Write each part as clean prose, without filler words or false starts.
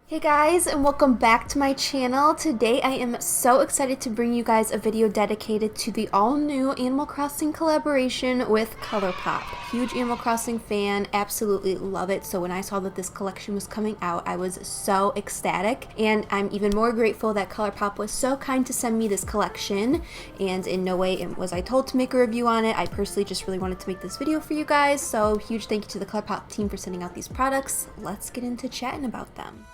Hey guys, and welcome back to my channel. Today I am so excited to bring you guys a video dedicated to the all-new Animal Crossing collaboration with Colourpop. Huge Animal Crossing fan, absolutely love it. So when I saw that this collection was coming out, I was so ecstatic, and I'm even more grateful that Colourpop was so kind to send me this collection, and in no way was I told to make a review on it. I personally just really wanted to make this video for you guys, so huge thank you to the Colourpop team for sending out these products. Let's get into chatting about them.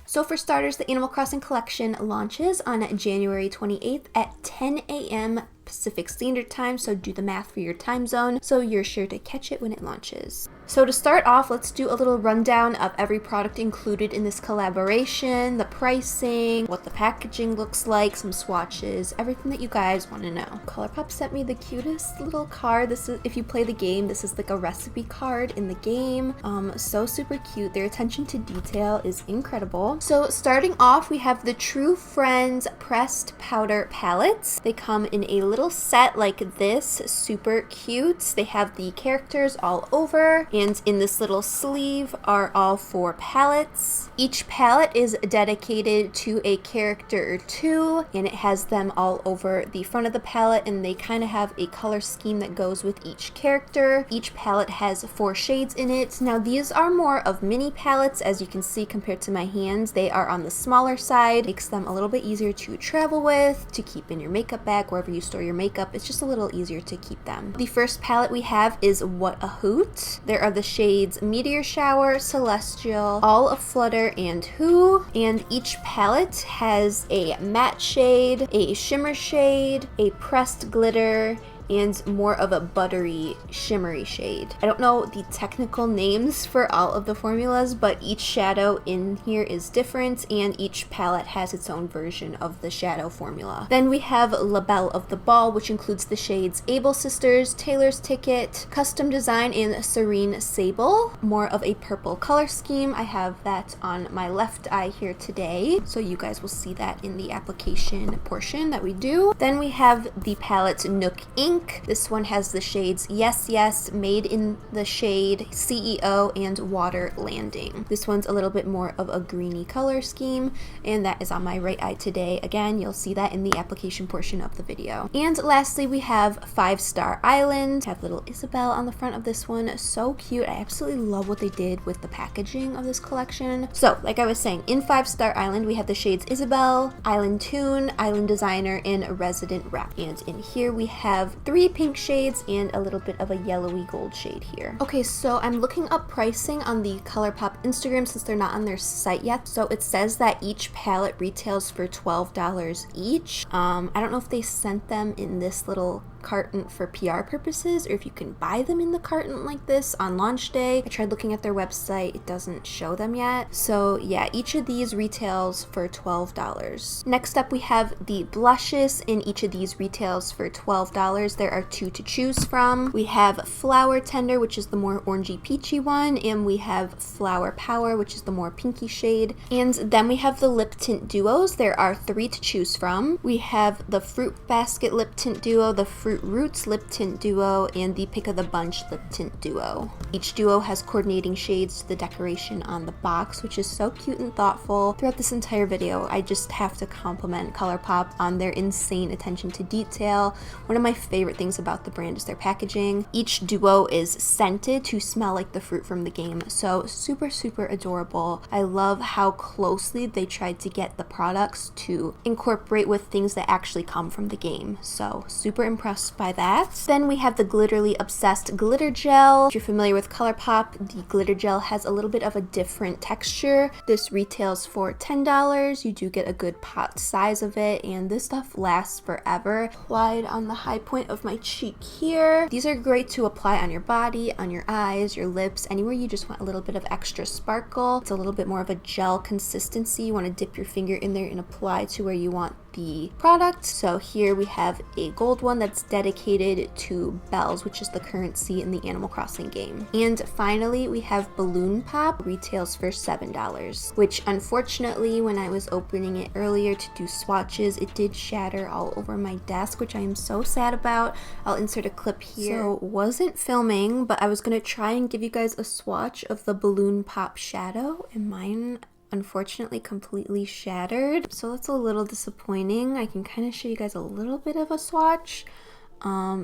So for starters, the Animal Crossing collection launches on January 28th at 10 a.m. Pacific Standard Time, so do the math for your time zone so you're sure to catch it when it launches. So to start off, let's do a little rundown of every product included in this collaboration, the pricing, what the packaging looks like, some swatches, everything that you guys want to know. Colourpop sent me the cutest little card. This is, if you play the game, this is like a recipe card in the game. So super cute. Their attention to detail is incredible. So starting off, we have the True Friends pressed powder palettes. They come in a little set like this, super cute. They have the characters all over, and in this little sleeve are all 4 palettes. Each palette is dedicated to a character or 2, and it has them all over the front of the palette, and they kind of have a color scheme that goes with each character. Each palette has 4 shades in it. Now these are more of mini palettes, as you can see compared to my hands. They are on the smaller side, makes them a little bit easier to travel with, to keep in your makeup bag, wherever you store your makeup. It's just a little easier to keep them. The first palette we have is What a Hoot. There are the shades Meteor Shower, Celestial, All Aflutter, and Who, and each palette has a matte shade, a shimmer shade, a pressed glitter, and more of a buttery, shimmery shade. I don't know the technical names for all of the formulas, but each shadow in here is different, and each palette has its own version of the shadow formula. Then we have Labelle of the Ball, which includes the shades Able Sisters, Taylor's Ticket, Custom Design, and Serene Sable. More of a purple color scheme. I have that on my left eye here today, so you guys will see that in the application portion that we do. Then we have the palette Nook Inc. This one has the shades Yes Yes, Made in the Shade, CEO, and Water Landing. This one's a little bit more of a greeny color scheme, and that is on my right eye today. Again, you'll see that in the application portion of the video. And lastly, we have 5 Star Island. Have little Isabelle on the front of this one. So cute. I absolutely love what they did with the packaging of this collection. So, like I was saying, in 5 Star Island, we have the shades Isabelle, Island Tune, Island Designer, and Resident Wrap. And in here, we have 3 pink shades and a little bit of a yellowy gold shade here. Okay, so I'm looking up pricing on the Colourpop Instagram since they're not on their site yet. So it says that each palette retails for $12 each. I don't know if they sent them in this little carton for PR purposes, or if you can buy them in the carton like this on launch day. I tried looking at their website, it doesn't show them yet. So yeah, each of these retails for $12. Next up, we have the blushes. In each of these retails for $12. There are 2 to choose from. We have Flower Tender, which is the more orangey peachy one, and we have Flower Power, which is the more pinky shade. And then we have the lip tint duos. There are 3 to choose from. We have the Fruit Basket lip tint duo, the Fruit Roots lip tint duo, and the Pick of the Bunch lip tint duo. Each duo has coordinating shades to the decoration on the box, which is so cute and thoughtful. Throughout this entire video, I just have to compliment Colourpop on their insane attention to detail. One of my favorite things about the brand is their packaging. Each duo is scented to smell like the fruit from the game, so super adorable. I love how closely they tried to get the products to incorporate with things that actually come from the game, so super impressed by that. Then we have the Glitterally Obsessed Glitter Gel. If you're familiar with Colourpop, the glitter gel has a little bit of a different texture. This retails for $10. You do get a good pot size of it, and this stuff lasts forever. Applied on the high point of my cheek here. These are great to apply on your body, on your eyes, your lips, anywhere you just want a little bit of extra sparkle. It's a little bit more of a gel consistency. You want to dip your finger in there and apply to where you want the product. So here we have a gold one that's dedicated to bells, which is the currency in the Animal Crossing game. And finally, we have Balloon Pop, retails for $7, which unfortunately, when I was opening it earlier to do swatches, it did shatter all over my desk, which I am so sad about. I'll insert a clip here. So wasn't filming, but I was gonna try and give you guys a swatch of the Balloon Pop shadow, and mine unfortunately completely shattered. So that's a little disappointing. I can kind of show you guys a little bit of a swatch.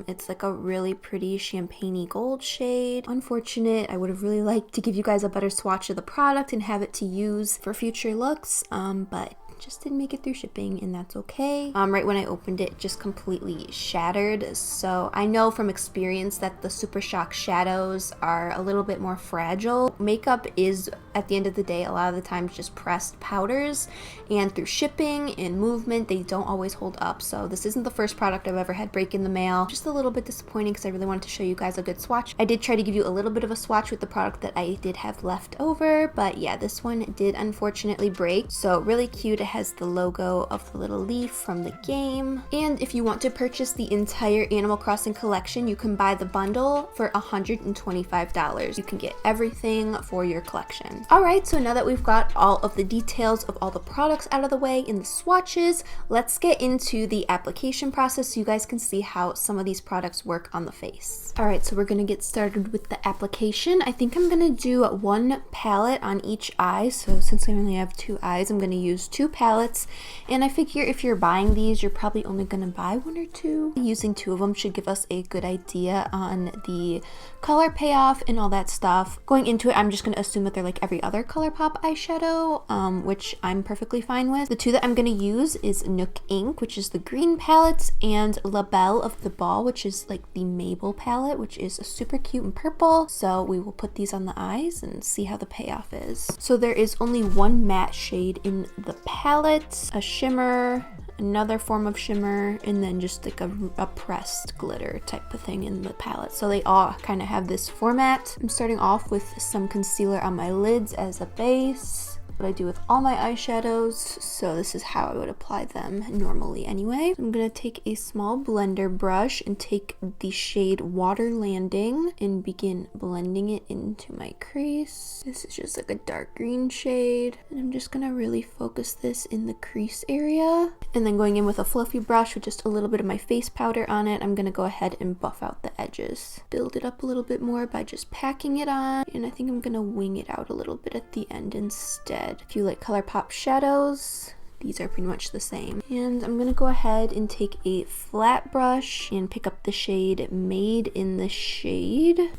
It's like a really pretty champagne-y gold shade. Unfortunate. I would have really liked to give you guys a better swatch of the product and have it to use for future looks, but just didn't make it through shipping, and that's okay. Right when I opened it, just completely shattered. So I know from experience that the Super Shock shadows are a little bit more fragile. Makeup is, at the end of the day, a lot of the times just pressed powders, and through shipping and movement, they don't always hold up. So this isn't the first product I've ever had break in the mail. Just a little bit disappointing because I really wanted to show you guys a good swatch. I did try to give you a little bit of a swatch with the product that I did have left over, but yeah, this one did unfortunately break. So really cute. It has the logo of the little leaf from the game. And if you want to purchase the entire Animal Crossing collection, you can buy the bundle for $125. You can get everything for your collection. Alright, so now that we've got all of the details of all the products out of the way in the swatches, let's get into the application process so you guys can see how some of these products work on the face. Alright, so we're gonna get started with the application. I think I'm gonna do one palette on each eye. So since I only have two eyes, I'm gonna use two palettes, and I figure if you're buying these, you're probably only gonna buy one or two. Using two of them should give us a good idea on the color payoff and all that stuff. Going into it, I'm just gonna assume that they're like every other Colourpop eyeshadow, which I'm perfectly fine with. The two that I'm gonna use is Nook Inc, which is the green palette, and Labelle of the Ball, which is like the Mabel palette, which is super cute and purple. So we will put these on the eyes and see how the payoff is. So there is only one matte shade in the palette, a shimmer, another form of shimmer, and then just like a pressed glitter type of thing in the palette. So they all kind of have this format. I'm starting off with some concealer on my lids as a base. What I do with all my eyeshadows, so this is how I would apply them normally anyway. I'm gonna take a small blender brush and take the shade Water Landing and begin blending it into my crease. This is just like a dark green shade, and I'm just gonna really focus this in the crease area. And then going in with a fluffy brush with just a little bit of my face powder on it, I'm gonna go ahead and buff out the edges. Build it up a little bit more by just packing it on, and I think I'm gonna wing it out a little bit at the end instead. If you like Colourpop shadows, these are pretty much the same. And I'm gonna go ahead and take a flat brush and pick up the shade Made in the Shade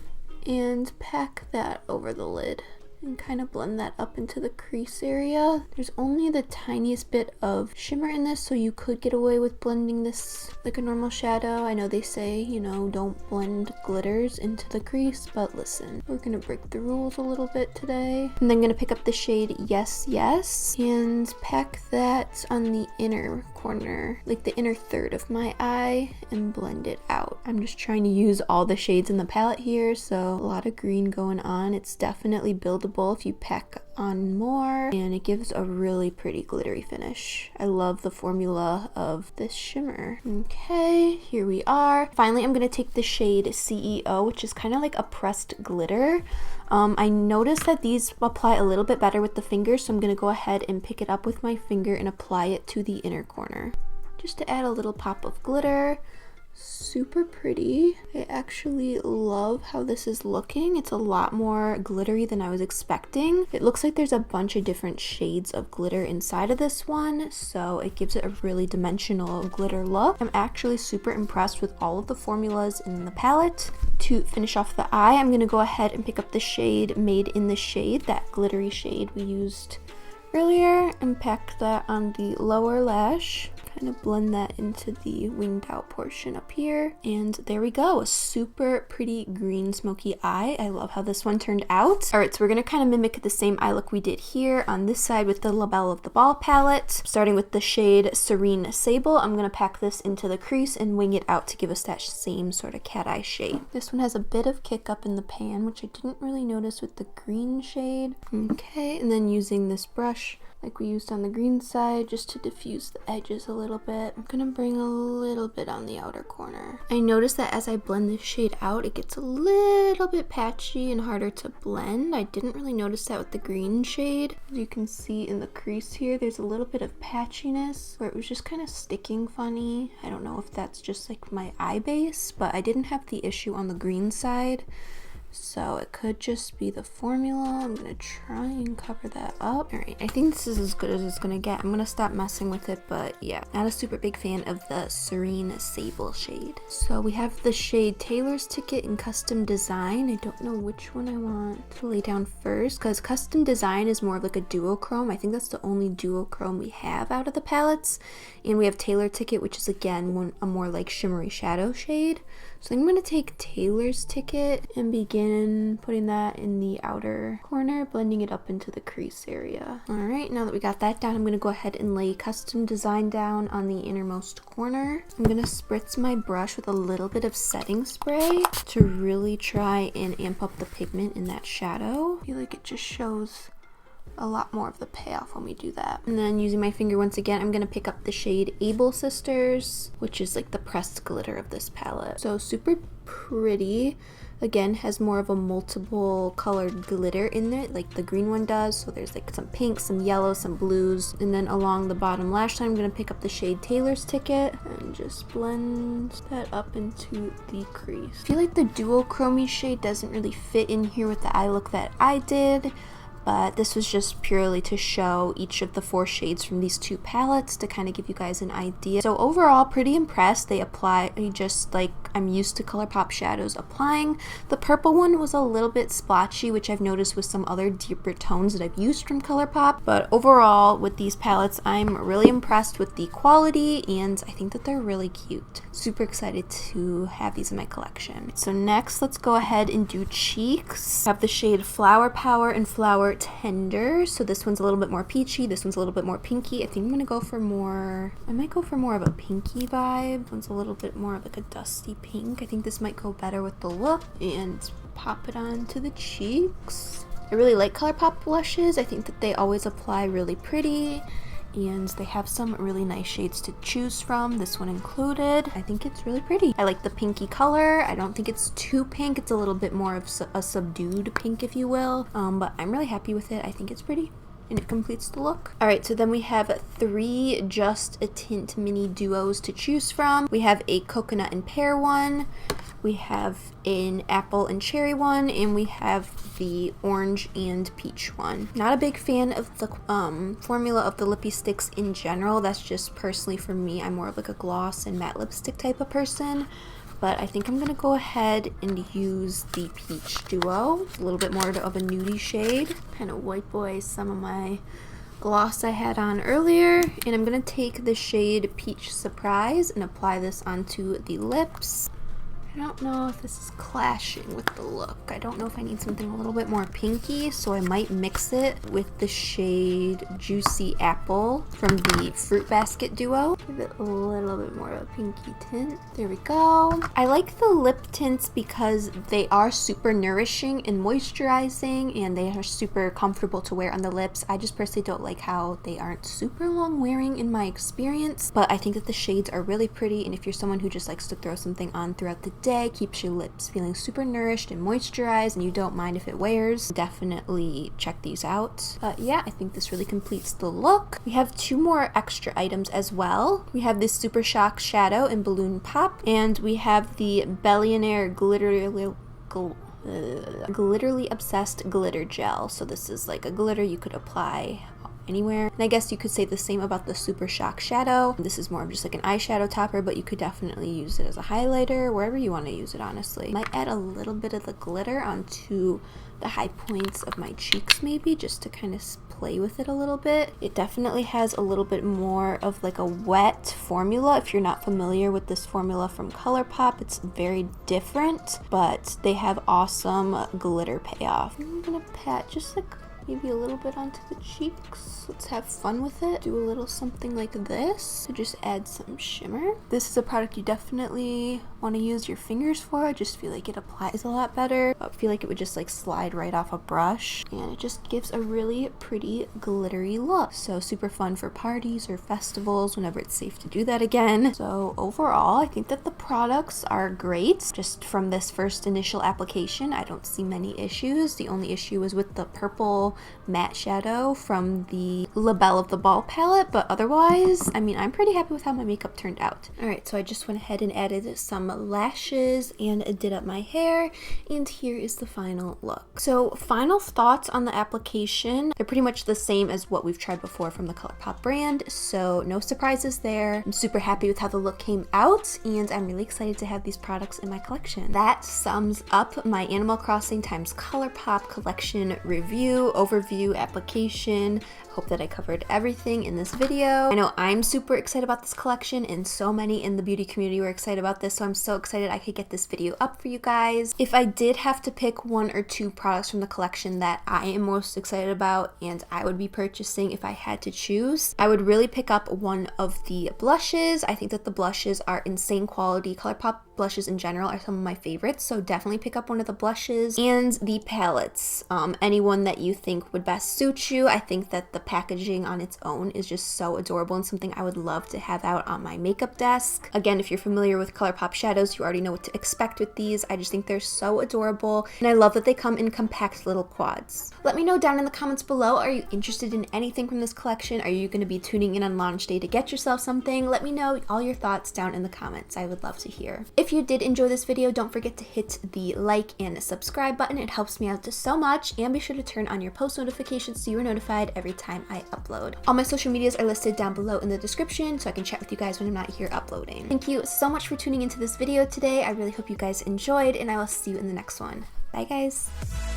and pack that over the lid and kind of blend that up into the crease area. There's only the tiniest bit of shimmer in this, so you could get away with blending this like a normal shadow. I know they say, you know, don't blend glitters into the crease, but listen, we're gonna break the rules a little bit today. And then I'm gonna pick up the shade Yes Yes and pack that on the inner corner, like the inner third of my eye, and blend it out. I'm just trying to use all the shades in the palette here, so a lot of green going on. It's definitely buildable if you pack on more, and it gives a really pretty glittery finish. I love the formula of this shimmer. Okay, here we are. Finally, I'm gonna take the shade CEO, which is kind of like a pressed glitter. I noticed that these apply a little bit better with the finger, so I'm gonna go ahead and pick it up with my finger and apply it to the inner corner, just to add a little pop of glitter. Super pretty. I actually love how this is looking. It's a lot more glittery than I was expecting. It looks like there's a bunch of different shades of glitter inside of this one, so it gives it a really dimensional glitter look. I'm actually super impressed with all of the formulas in the palette. To finish off the eye, I'm gonna go ahead and pick up the shade Made in the Shade, that glittery shade we used earlier, and pack that on the lower lash. Kind of blend that into the winged out portion up here, and there we go, a super pretty green smoky eye. I love how this one turned out. All right, so we're gonna kind of mimic the same eye look we did here on this side with the Labelle of the Ball palette. Starting with the shade Serene Sable, I'm gonna pack this into the crease and wing it out to give us that same sort of cat eye shape. This one has a bit of kick up in the pan, which I didn't really notice with the green shade. Okay, and then using this brush, like we used on the green side, just to diffuse the edges a little bit. I'm gonna bring a little bit on the outer corner. I noticed that as I blend this shade out, it gets a little bit patchy and harder to blend. I didn't really notice that with the green shade. As you can see in the crease here, there's a little bit of patchiness where it was just kind of sticking funny. I don't know if that's just like my eye base, but I didn't have the issue on the green side. So it could just be the formula. I'm gonna try and cover that up. All right, I think this is as good as it's gonna get. I'm gonna stop messing with it, but yeah, not a super big fan of the Serene Sable shade. So we have the shade Taylor's Ticket in Custom Design. I don't know which one I want to lay down first, because Custom Design is more of like a duochrome. I think that's the only duochrome we have out of the palettes. And we have Taylor Ticket, which is again a more like shimmery shadow shade. So I'm going to take Taylor's Ticket and begin putting that in the outer corner, blending it up into the crease area. Alright, now that we got that down, I'm going to go ahead and lay Custom Design down on the innermost corner. I'm going to spritz my brush with a little bit of setting spray to really try and amp up the pigment in that shadow. I feel like it just shows a lot more of the payoff when we do that. And then using my finger once again, I'm gonna pick up the shade Able Sisters, which is like the pressed glitter of this palette. So super pretty. Again, has more of a multiple colored glitter in it, like the green one does. So there's like some pink, some yellow, some blues. And then along the bottom lash line, I'm gonna pick up the shade Taylor's Ticket and just blend that up into the crease. I feel like the duochrome shade doesn't really fit in here with the eye look that I did, but this was just purely to show each of the 4 shades from these 2 palettes to kind of give you guys an idea. So overall, pretty impressed. They apply just like I'm used to Colourpop shadows applying. The purple one was a little bit splotchy, which I've noticed with some other deeper tones that I've used from Colourpop. But overall, with these palettes, I'm really impressed with the quality, and I think that they're really cute. Super excited to have these in my collection. So next, let's go ahead and do cheeks. I have the shade Flower Power and Flower Tender. So this one's a little bit more peachy, this one's a little bit more pinky. I think I'm gonna go for more, I might go for more of a pinky vibe. This one's a little bit more of like a dusty pink. I think this might go better with the look, and pop it onto the cheeks. I really like Colourpop blushes. I think that they always apply really pretty, and they have some really nice shades to choose from, this one included. I think it's really pretty. I like the pinky color. I don't think it's too pink. It's a little bit more of a subdued pink, if you will, but I'm really happy with it. I think it's pretty, and it completes the look. Alright, so then we have 3 Just a Tint mini duos to choose from. We have a coconut and pear one, we have an apple and cherry one, and we have the orange and peach one. Not a big fan of the formula of the lippy sticks in general. That's just personally for me. I'm more of like a gloss and matte lipstick type of person. But I think I'm going to go ahead and use the Peach Duo. A little bit more of a nudie shade. Kind of white boy some of my gloss I had on earlier. And I'm going to take the shade Peach Surprise and apply this onto the lips. I don't know if this is clashing with the look. I don't know if I need something a little bit more pinky, so I might mix it with the shade Juicy Apple from the Fruit Basket Duo. Give it a little bit more of a pinky tint. There we go. I like the lip tints because they are super nourishing and moisturizing, and they are super comfortable to wear on the lips. I just personally don't like how they aren't super long wearing in my experience, but I think that the shades are really pretty, and if you're someone who just likes to throw something on throughout the day, keeps your lips feeling super nourished and moisturized, and you don't mind if it wears, definitely check these out. But yeah, I think this really completes the look. We have 2 more extra items as well. We have this Super Shock Shadow in Balloon Pop, and we have the Bellionaire Glitterally Obsessed Glitter Gel. So this is like a glitter you could apply anywhere. And I guess you could say the same about the Super Shock Shadow. This is more of just like an eyeshadow topper, but you could definitely use it as a highlighter, wherever you want to use it, honestly. Might add a little bit of the glitter onto the high points of my cheeks maybe, just to kind of play with it a little bit. It definitely has a little bit more of like a wet formula. If you're not familiar with this formula from Colourpop, it's very different, but they have awesome glitter payoff. I'm gonna pat just like maybe a little bit onto the cheeks. Let's have fun with it. Do a little something like this to just add some shimmer. This is a product you definitely want to use your fingers for. I just feel like it applies a lot better. I feel like it would just like slide right off a brush, and it just gives a really pretty glittery look. So super fun for parties or festivals whenever it's safe to do that again. So overall, I think that the products are great. Just from this first initial application, I don't see many issues. The only issue is with the purple matte shadow from the Labelle of the Ball palette, but otherwise, I mean, I'm pretty happy with how my makeup turned out. Alright, so I just went ahead and added some lashes and did up my hair, and here is the final look. So final thoughts on the application, they're pretty much the same as what we've tried before from the Colourpop brand, so no surprises there. I'm super happy with how the look came out, and I'm really excited to have these products in my collection. That sums up my Animal Crossing times Colourpop collection review, overview, application. Hope that I covered everything in this video. I know I'm super excited about this collection, and so many in the beauty community were excited about this, so I'm so excited I could get this video up for you guys. If I did have to pick 1 or 2 products from the collection that I am most excited about and I would be purchasing if I had to choose, I would really pick up one of the blushes. I think that the blushes are insane quality. Colourpop blushes in general are some of my favorites, so definitely pick up one of the blushes. And the palettes, anyone that you think would best suit you. I think that the packaging on its own is just so adorable and something I would love to have out on my makeup desk. Again, if you're familiar with Colourpop shadows, you already know what to expect with these. I just think they're so adorable, and I love that they come in compact little quads. Let me know down in the comments below, are you interested in anything from this collection? Are you going to be tuning in on launch day to get yourself something? Let me know all your thoughts down in the comments. I would love to hear. If you did enjoy this video, don't forget to hit the like and subscribe button. It helps me out so much, and be sure to turn on your post notifications so you are notified every time I upload. All my social medias are listed down below in the description, so I can chat with you guys when I'm not here uploading. Thank you so much for tuning into this video today. I really hope you guys enjoyed, and I will see you in the next one. Bye guys!